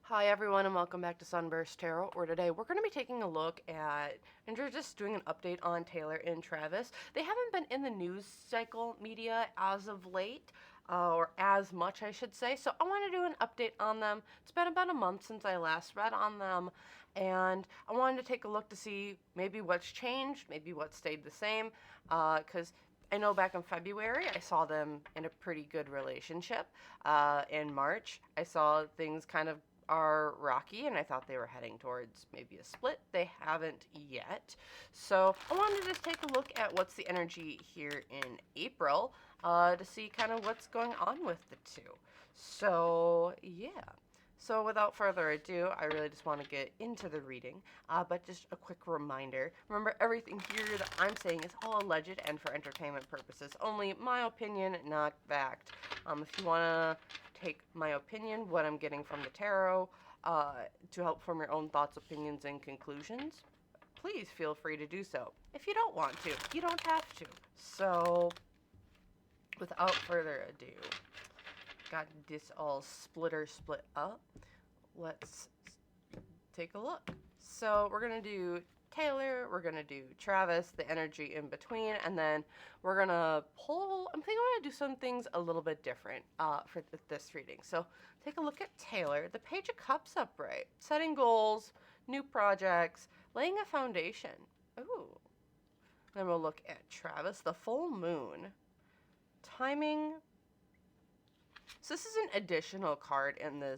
Hi everyone and welcome back to SunBurst Tarot, where today we're going to be taking a look at, and we're just doing an update on Taylor and Travis. They haven't been in the news cycle media as of late, or as much I should say, so I want to do an update on them. It's been about a month since I last read on them, and I wanted to take a look to see maybe what's changed, maybe what stayed the same, because I know back in February I saw them in a pretty good relationship. In March I saw things kind of are rocky, and I thought they were heading towards maybe a split. They haven't yet. So I wanted to just take a look at what's the energy here in April to see kind of what's going on with the two. So yeah. So without further ado, I really just want to get into the reading, but just a quick reminder. Remember, everything here that I'm saying is all alleged and for entertainment purposes. Only my opinion, not fact. If you want to take my opinion, what I'm getting from the tarot, to help form your own thoughts, opinions, and conclusions, please feel free to do so. If you don't want to, you don't have to. So, without further ado, got this all split up. Let's take a look. So, we're going to do Taylor, we're going to do Travis, the energy in between, and then we're going to pull, I'm thinking I'm going to do some things a little bit different for this reading. So take a look at Taylor, the Page of Cups upright, setting goals, new projects, laying a foundation. Ooh. Then we'll look at Travis, the full moon, timing. So this is an additional card in the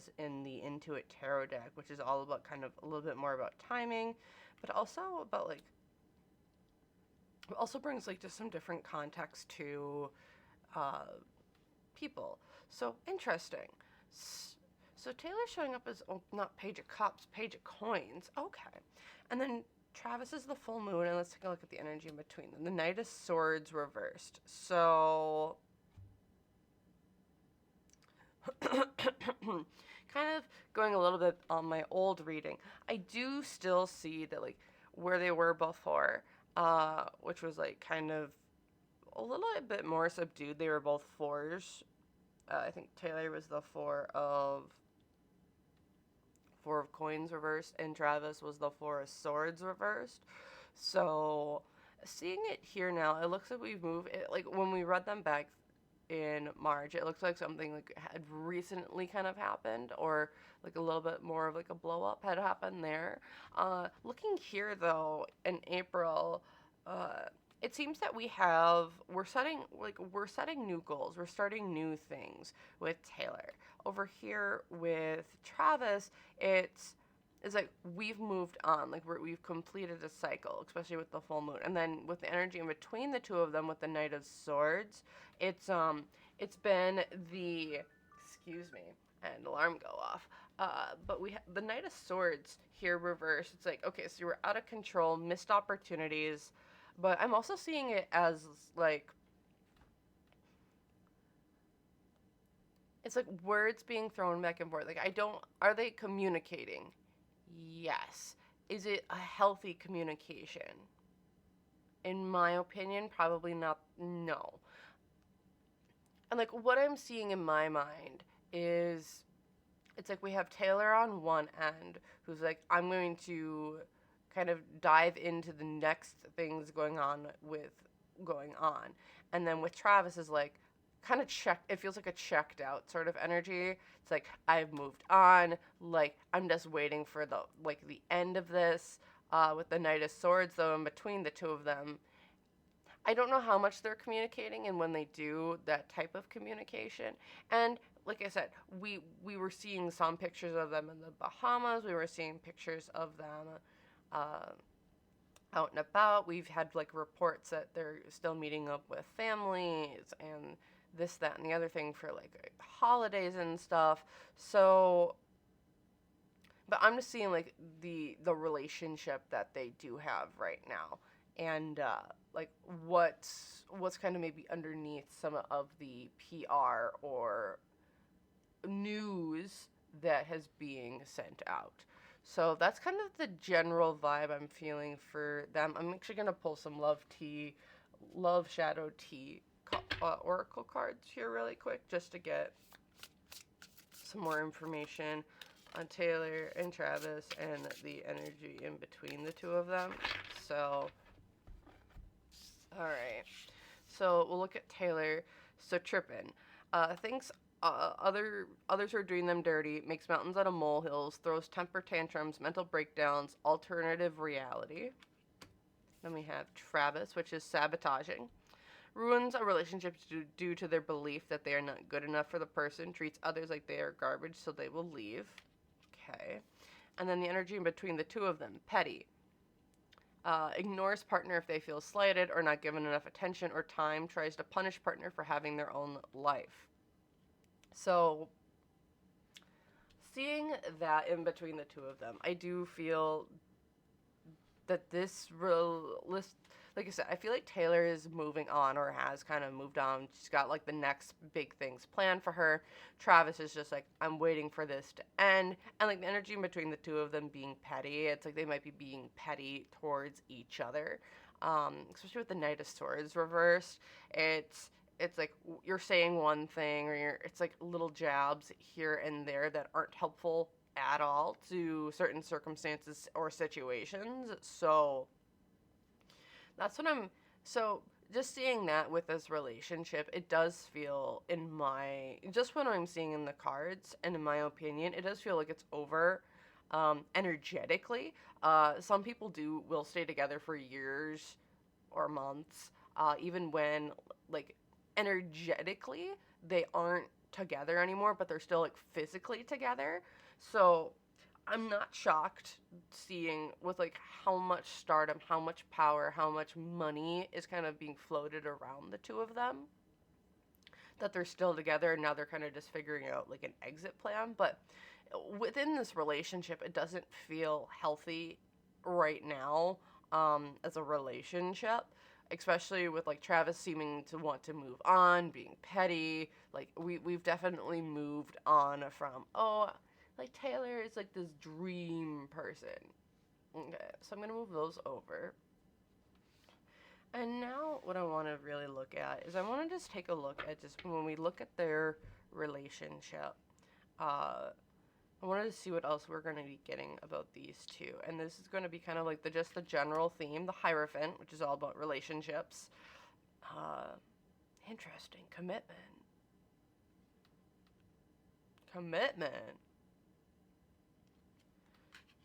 Intuit Tarot deck, which is all about kind of a little bit more about timing, but also about like, it also brings like just some different context to people. So interesting. So Taylor's showing up as, oh, not Page of Cups, Page of Coins. Okay. And then Travis is the full moon, and let's take a look at the energy in between them. The Knight of Swords reversed. So kind of going a little bit on my old reading, I do still see that like where they were before, which was like kind of a little bit more subdued. They were both fours. I think Taylor was the four of coins reversed, and Travis was the four of swords reversed. So seeing it here now, it looks like we've moved it, like when we read them back in March, it looks like something like had recently kind of happened, or like a little bit more of like a blow up had happened there. Looking here though, in April, it seems that we're setting new goals, we're starting new things with Taylor. Over here with Travis, it's like we've moved on, like we've completed a cycle, especially with the full moon. And then with the energy in between the two of them with the Knight of Swords, it's been the, excuse me, and alarm go off. But we the Knight of Swords here reversed. It's like, okay, so you were out of control, missed opportunities, but I'm also seeing it as like, it's like words being thrown back and forth. Like, are they communicating? Yes. Is it a healthy communication? In my opinion, probably not. No. And like what I'm seeing in my mind is, it's like we have Taylor on one end who's like, I'm going to kind of dive into the next things going on. And then with Travis is like, kind of it feels like a checked out sort of energy. It's like, I've moved on, like I'm just waiting for the end of this. With the Knight of Swords though, in between the two of them, I don't know how much they're communicating, and when they do that type of communication. And like I said, we were seeing some pictures of them in the Bahamas. We were seeing pictures of them out and about. We've had like reports that they're still meeting up with families and this, that, and the other thing for like holidays and stuff. So, but I'm just seeing like the relationship that they do have right now, and like what's kind of maybe underneath some of the PR or news that has being sent out. So that's kind of the general vibe I'm feeling for them. I'm actually gonna pull some love shadow tea oracle cards here really quick, just to get some more information on Taylor and Travis and the energy in between the two of them. So, alright. So, we'll look at Taylor. So, trippin'. Thinks others are doing them dirty, makes mountains out of molehills, throws temper tantrums, mental breakdowns, alternative reality. Then we have Travis, which is sabotaging. Ruins a relationship due to their belief that they are not good enough for the person, treats others like they are garbage, so they will leave. Okay. And then the energy in between the two of them, petty. Ignores partner if they feel slighted or not given enough attention or time, tries to punish partner for having their own life. So, seeing that in between the two of them, I do feel that this like I said, I feel like Taylor is moving on or has kind of moved on. She's got like the next big things planned for her. Travis is just like, I'm waiting for this to end. And like the energy in between the two of them being petty, it's like they might be being petty towards each other. Especially with the Knight of Swords reversed. It's like you're saying one thing or it's like little jabs here and there that aren't helpful at all to certain circumstances or situations. So that's what so just seeing that with this relationship, it does feel just what I'm seeing in the cards and in my opinion, it does feel like it's over energetically. Some people will stay together for years or months, even when like energetically they aren't together anymore, but they're still like physically together. So I'm not shocked seeing with like how much stardom, how much power, how much money is kind of being floated around the two of them, that they're still together and now they're kind of just figuring out like an exit plan. But within this relationship, it doesn't feel healthy right now as a relationship, especially with like Travis seeming to want to move on, being petty. Like we've definitely moved on from like Taylor is like this dream person. Okay, so I'm gonna move those over. And now what I want to really look at is I want to just take a look at just when we look at their relationship. I wanted to see what else we're going to be getting about these two. And this is going to be kind of like just the general theme, the Hierophant, which is all about relationships. Interesting. Commitment.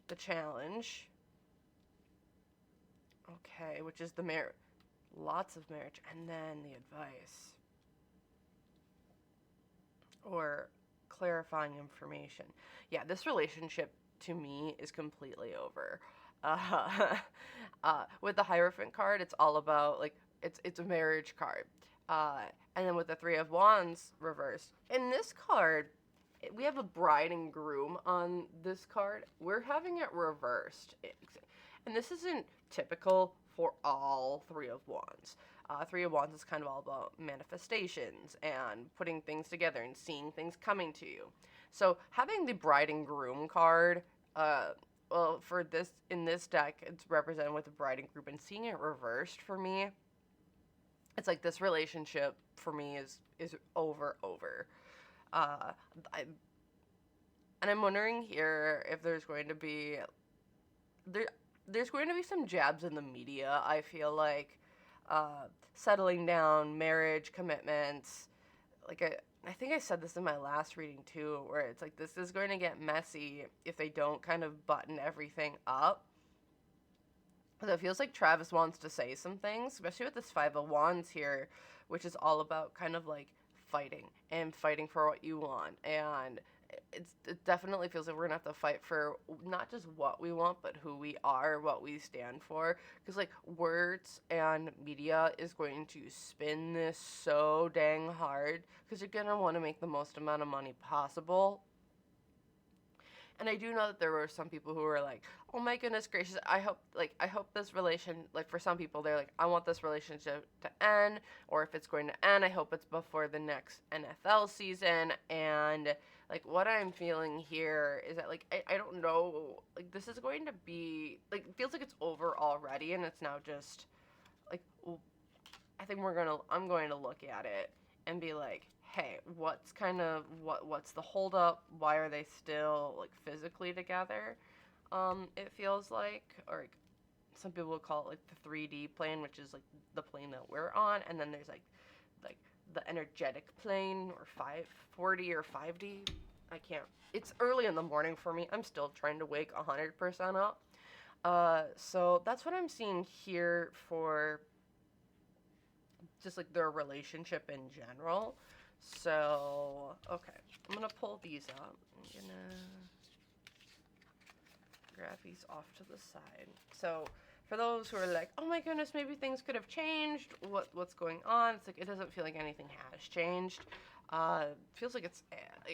The Challenge. Okay, which is the lots of marriage. And then the Advice. Or clarifying information. Yeah, this relationship to me is completely over. With the Hierophant card, it's all about like it's a marriage card. And then with the Three of Wands reversed, in this card, we have a bride and groom on this card. We're having it reversed, and this isn't typical for all Three of Wands. Three of Wands is kind of all about manifestations and putting things together and seeing things coming to you. So having the bride and groom card, well, in this deck, it's represented with the bride and groom, and seeing it reversed for me, it's like this relationship for me is over. And I'm wondering here if there's going to be there's going to be some jabs in the media. I feel like settling down, marriage, commitments. Like I think I said this in my last reading too, where it's like this is going to get messy if they don't kind of button everything up. So it feels like Travis wants to say some things, especially with this Five of Wands here, which is all about kind of like fighting for what you want. And it definitely feels like we're gonna have to fight for not just what we want, but who we are, what we stand for. Because like words and media is going to spin this so dang hard, because you're gonna want to make the most amount of money possible. And I do know that there were some people who were like, oh my goodness gracious, I hope this like for some people, they're like, I want this relationship to end, or if it's going to end, I hope it's before the next NFL season. And like what I'm feeling here is that like, I don't know, like this is going to be, like it feels like it's over already, and it's now just like, I think I'm going to look at it and be like, hey, what's the holdup? Why are they still like physically together? It feels like, or like, some people would call it like the 3D plane, which is like the plane that we're on, and then there's like the energetic plane, or 540 or 5D. I can't. It's early in the morning for me. I'm still trying to wake 100% up. So that's what I'm seeing here for just like their relationship in general. So, okay, I'm gonna pull these up. I'm gonna grab these off to the side. So, for those who are like, oh my goodness, maybe things could have changed. What's going on? It's like it doesn't feel like anything has changed. Feels like it's,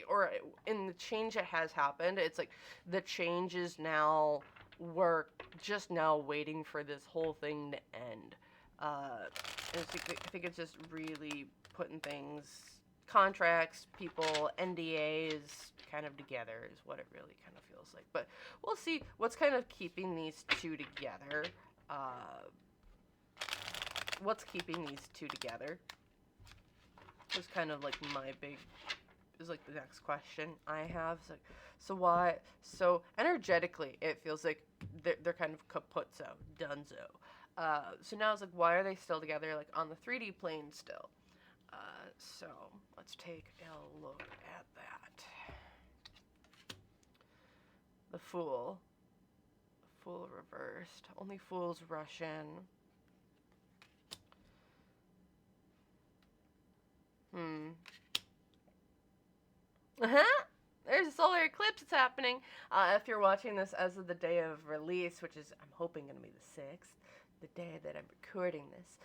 or in the change that has happened, it's like the change is now, we're just now waiting for this whole thing to end. And I think it's just really putting things, contracts, people, NDAs kind of together is what it really kind of feels like. But we'll see what's kind of keeping these two together. What's keeping these two together is kind of like is like the next question I have. It's like, so why? So energetically, it feels like they're kind of kaputzo, donezo. So now it's like, why are they still together, like on the 3D plane still? So let's take a look at that. The Fool. Fool reversed. Only fools rush in. There's a solar eclipse that's happening. If you're watching this as of the day of release, which is, I'm hoping, going to be the 6th, the day that I'm recording this,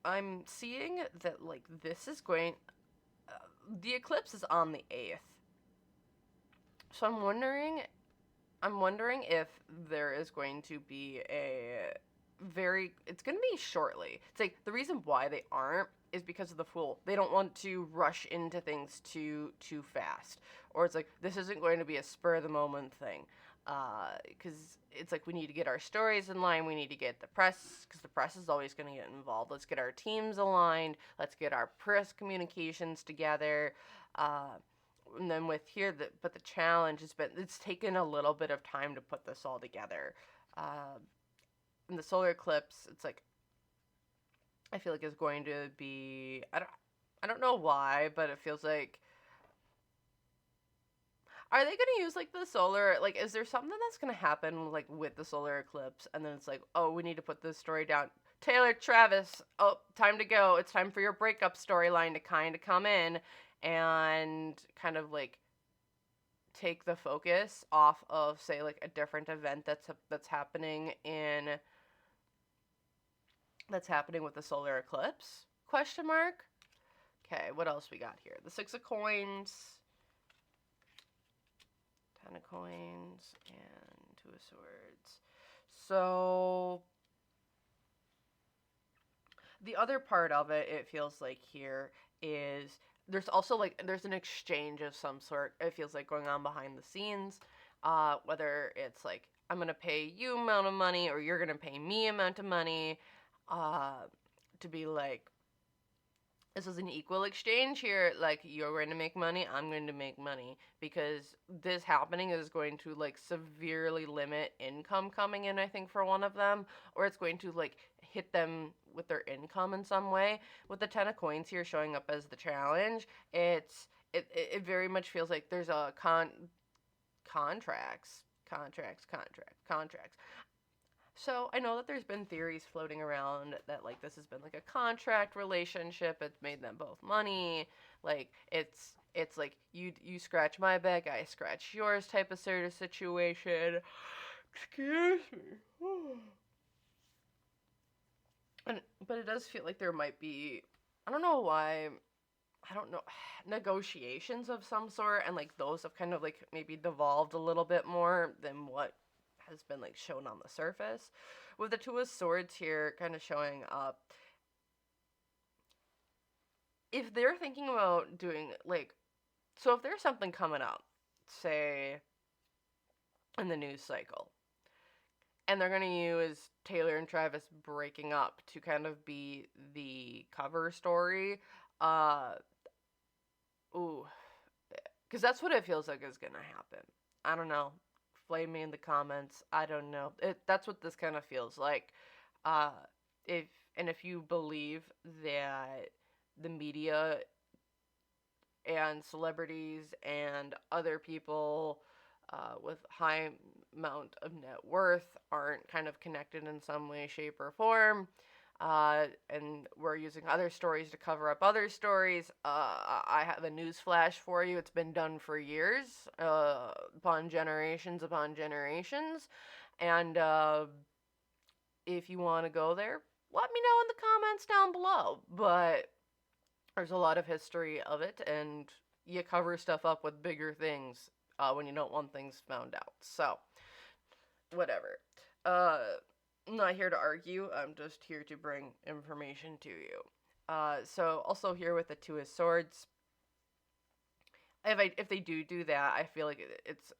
I'm seeing that, like, this is going... the eclipse is on the 8th. So I'm wondering if there is going to be it's going to be shortly. It's like, the reason why they aren't is because of the Fool. They don't want to rush into things too fast. Or it's like, this isn't going to be a spur-of-the-moment thing. Because it's like, we need to get our stories in line, we need to get the press, because the press is always going to get involved. Let's get our teams aligned, let's get our press communications together. And then with here, but the challenge has been, it's taken a little bit of time to put this all together. In the solar eclipse, it's like, I feel like it's going to be, I don't know why, but it feels like, are they going to use, like, the solar, like, is there something that's going to happen, like, with the solar eclipse, and then it's like, oh, we need to put this story down. Taylor, Travis, oh, time to go. It's time for your breakup storyline to kind of come in and kind of, like, take the focus off of, say, like, a different event that's happening with the solar eclipse? Question mark? Okay, what else we got here? The 6 of coins, 10 of coins, and 2 of swords. So the other part of it feels like here is there's also, like, there's an exchange of some sort, it feels like, going on behind the scenes. Whether it's like, I'm gonna pay you amount of money, or you're gonna pay me amount of money, to be like, this is an equal exchange here. Like, you're going to make money, I'm going to make money, because this happening is going to, like, severely limit income coming in, I think, for one of them, or it's going to, like, hit them with their income in some way. With the 10 of coins here showing up as the challenge, it very much feels like there's a contracts. So I know that there's been theories floating around that, like, this has been like a contract relationship. It's made them both money. Like, it's like, you scratch my back, I scratch yours type of sort of situation. Excuse me. But it does feel like there might be, I don't know why, negotiations of some sort, and, like, those have kind of, like, maybe devolved a little bit more than what has been, like, shown on the surface. With the 2 of swords here kind of showing up, if they're thinking about doing, like, so if there's something coming up, say, in the news cycle, and they're going to use Taylor and Travis breaking up to kind of be the cover story. Uh, ooh, because that's what it feels like is going to happen. I don't know. Flame me in the comments. I don't know. That's what this kind of feels like. Uh, if if you believe that the media and celebrities and other people with high amount of net worth aren't kind of connected in some way, shape, or form. And we're using other stories to cover up other stories. I have a news flash for you. It's been done for years, upon generations. And if you want to go there, let me know in the comments down below. But there's a lot of history of it, and you cover stuff up with bigger things when you don't want things found out. So, whatever. Uh, I'm not here to argue. I'm just here to bring information to you. So also here with the Two of Swords, if they do that, I feel like it's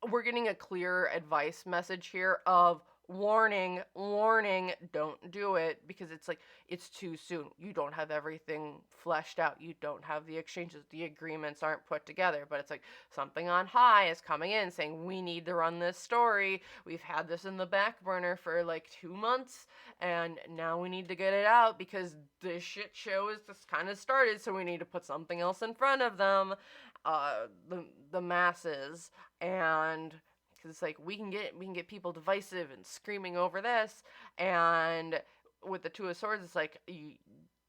we're getting a clear advice message here of warning, warning, don't do it, because it's like it's too soon. You don't have everything fleshed out. You don't have the exchanges. The agreements aren't put together, but it's like something on high is coming in saying we need to run this story. We've had this in the back burner for like 2 months, and now we need to get it out because this shit show is just kind of started, so we need to put something else in front of them, the masses. And because it's like we can get people divisive and screaming over this, and with the Two of Swords, it's like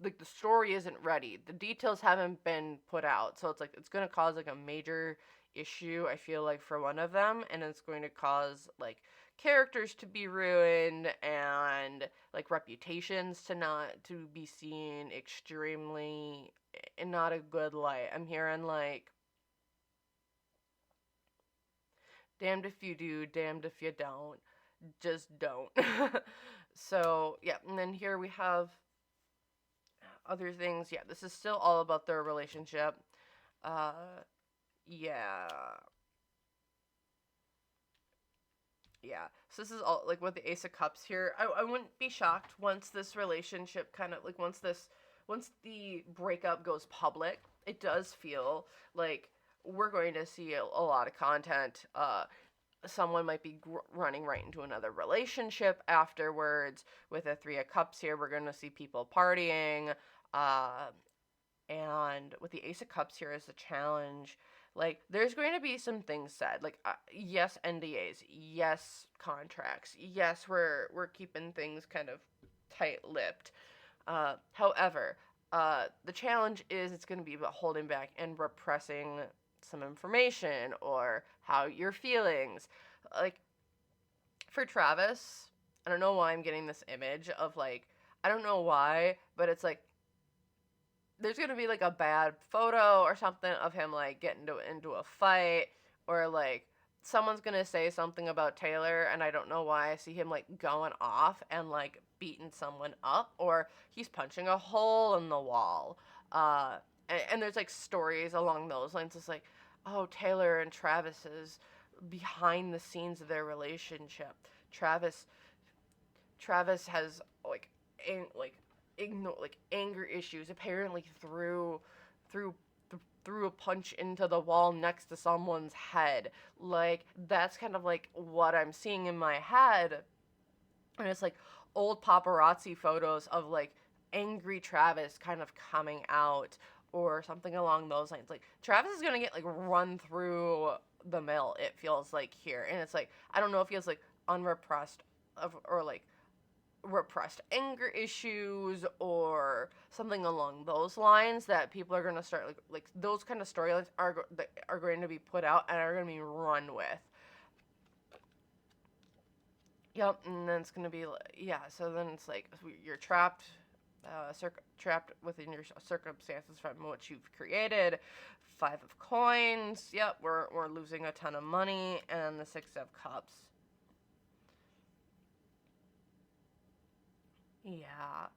like the story isn't ready, the details haven't been put out, so it's like it's gonna cause like a major issue, I feel like, for one of them, and it's going to cause like characters to be ruined and like reputations to be seen extremely in not a good light. I'm hearing like damned if you do, damned if you don't. Just don't. So, yeah, and then here we have other things. Yeah, this is still all about their relationship. Uh, yeah. Yeah. So this is all, like, with the Ace of Cups here. I wouldn't be shocked once this relationship kind of, like, once the breakup goes public, it does feel like we're going to see a lot of content. Someone might be running right into another relationship afterwards. With a Three of Cups here, we're going to see people partying. Uh, and with the Ace of Cups here as the challenge, like, there's going to be some things said. Like, yes, NDAs. Yes, contracts. Yes, we're keeping things kind of tight-lipped. However, the challenge is it's going to be about holding back and repressing some information or how your feelings. Like, for Travis, I don't know why I'm getting this image of like, I don't know why, but it's like there's gonna be like a bad photo or something of him like getting into a fight, or like someone's gonna say something about Taylor, and I don't know why I see him like going off and like beating someone up, or he's punching a hole in the wall. And there's like stories along those lines. It's like, oh, Taylor and Travis's behind the scenes of their relationship. Travis Travis has like anger issues. Apparently threw threw a punch into the wall next to someone's head. Like, that's kind of like what I'm seeing in my head. And it's like old paparazzi photos of like angry Travis kind of coming out or something along those lines. Like, Travis is gonna get like run through the mill, it feels like here. And it's like, I don't know if he has like unrepressed or like repressed anger issues or something along those lines that people are going to start like those kind of storylines are going to be put out and are going to be run with. Yep. And then it's going to be yeah, so then it's like you're trapped trapped within your circumstances from what you've created. Five of Coins. Yep, we're losing a ton of money. And the Six of Cups. Yeah.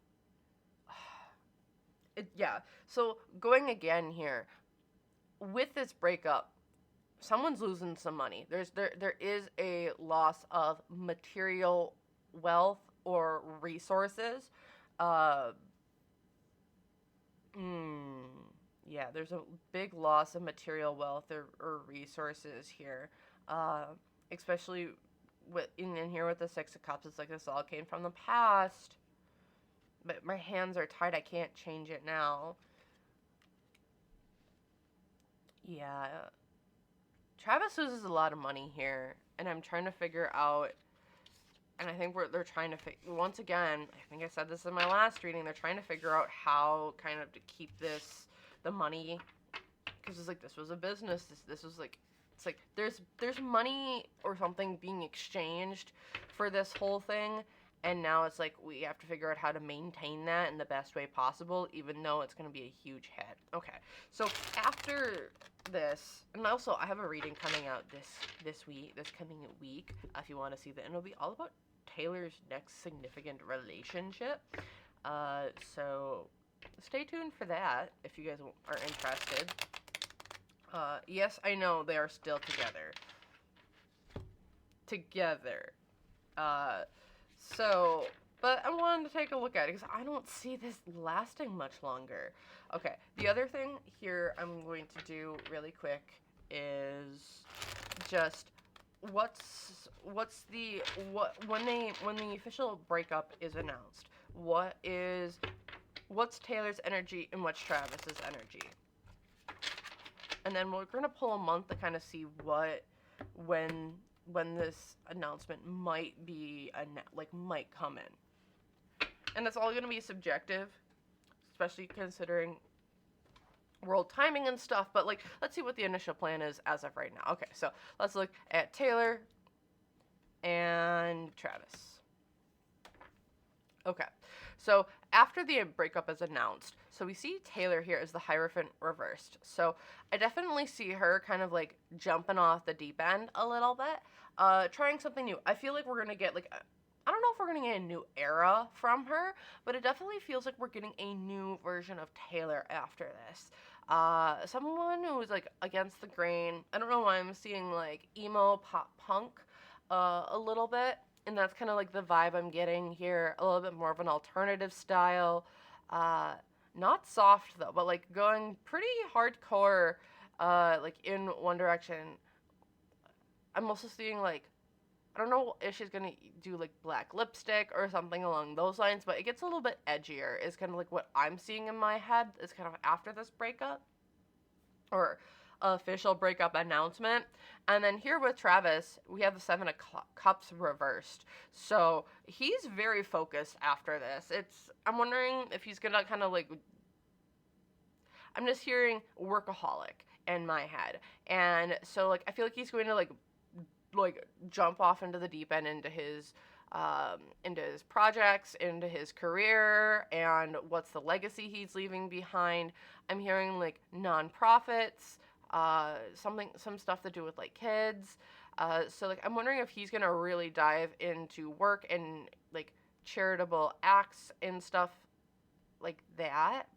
Yeah. So going again here with this breakup, someone's losing some money. There is a loss of material wealth or resources. Uh, mm, yeah, there's a big loss of material wealth or resources here. Uh, Especially in here with the Six of Cups, it's like this all came from the past. But my hands are tied. I can't change it now. Yeah. Travis loses a lot of money here, and I'm trying to figure out. And I think they're trying to once again. I think I said this in my last reading. They're trying to figure out how kind of to keep the money, because it's like this was a business. This was like, it's like there's money or something being exchanged for this whole thing, and now it's like we have to figure out how to maintain that in the best way possible, even though it's going to be a huge hit. Okay, so after this, and also I have a reading coming out this coming week. If you want to see that, and it'll be all about Taylor's next significant relationship. So stay tuned for that if you guys are interested. Yes, I know they are still together. So, but I wanted to take a look at it because I don't see this lasting much longer. Okay, the other thing here I'm going to do really quick is just when the official breakup is announced, what's Taylor's energy and what's Travis's energy? And then we're going to pull a month to kind of see when this announcement might come in. And it's all going to be subjective, especially considering world timing and stuff, but like, let's see what the initial plan is as of right now. Okay, so let's look at Taylor and Travis. Okay, so after the breakup is announced, so we see Taylor here as the Hierophant reversed. So I definitely see her kind of like jumping off the deep end a little bit, trying something new. I feel like we're gonna get like, I don't know if we're gonna get a new era from her, but it definitely feels like we're getting a new version of Taylor after this. Someone who is like against the grain. I don't know why I'm seeing like emo pop punk, a little bit. And that's kind of like the vibe I'm getting here. A little bit more of an alternative style. Not soft though, but like going pretty hardcore, like in one direction. I'm also seeing like, I don't know if she's gonna do like black lipstick or something along those lines, but it gets a little bit edgier is kind of like what I'm seeing in my head is kind of after this breakup. Or official breakup announcement. And then here with Travis, we have the Seven of Cups reversed. So he's very focused after this. I'm wondering if he's gonna kind of like, I'm just hearing workaholic in my head. And so like, I feel like he's going to like jump off into the deep end into his projects, into his career, and what's the legacy he's leaving behind. I'm hearing like nonprofits, some stuff to do with like kids. So like I'm wondering if he's gonna really dive into work and like charitable acts and stuff like that.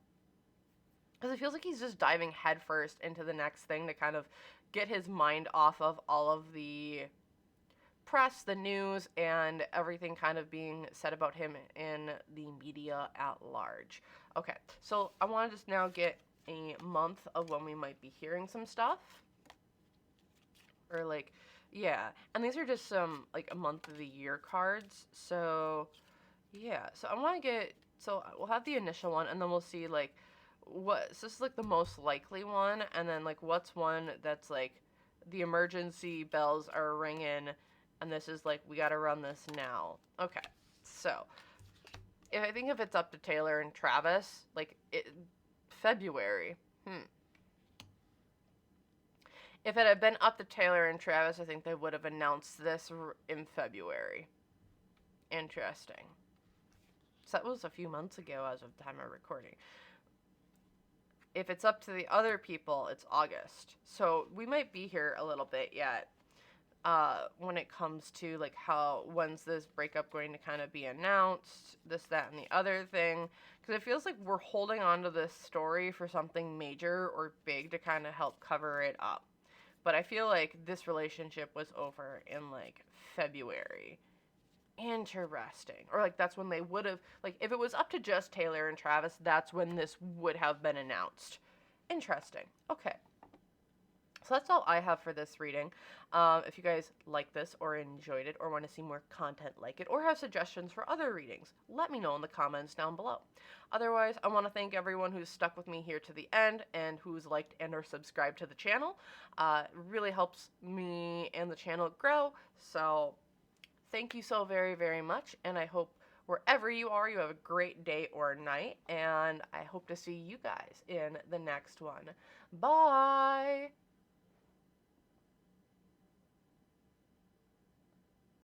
Because it feels like he's just diving headfirst into the next thing to kind of get his mind off of all of the press, the news, and everything kind of being said about him in the media at large. Okay, so I want to just now get a month of when we might be hearing some stuff. Or like, yeah. And these are just some, like, a month of the year cards. So, yeah. So I want to get, so we'll have the initial one, and then we'll see, like, so this is, like, the most likely one, and then, like, what's one that's, like, the emergency bells are ringing, and this is, like, we gotta run this now. Okay. So, I think if it's up to Taylor and Travis, like, February. If it had been up to Taylor and Travis, I think they would have announced this in February. Interesting. So that was a few months ago as of the time of recording. If it's up to the other people, it's August. So we might be here a little bit yet. When it comes to like when's this breakup going to kind of be announced, this, that, and the other thing, because it feels like we're holding on to this story for something major or big to kind of help cover it up. but I feel like this relationship was over in like February. Interesting. Or like that's when they would have, like, if it was up to just Taylor and Travis, that's when this would have been announced. Interesting. Okay. So that's all I have for this reading. If you guys like this or enjoyed it or want to see more content like it or have suggestions for other readings, let me know in the comments down below. Otherwise, I want to thank everyone who's stuck with me here to the end and who's liked and or subscribed to the channel. It really helps me and the channel grow. So thank you so very, very much. And I hope wherever you are, you have a great day or night. And I hope to see you guys in the next one. Bye.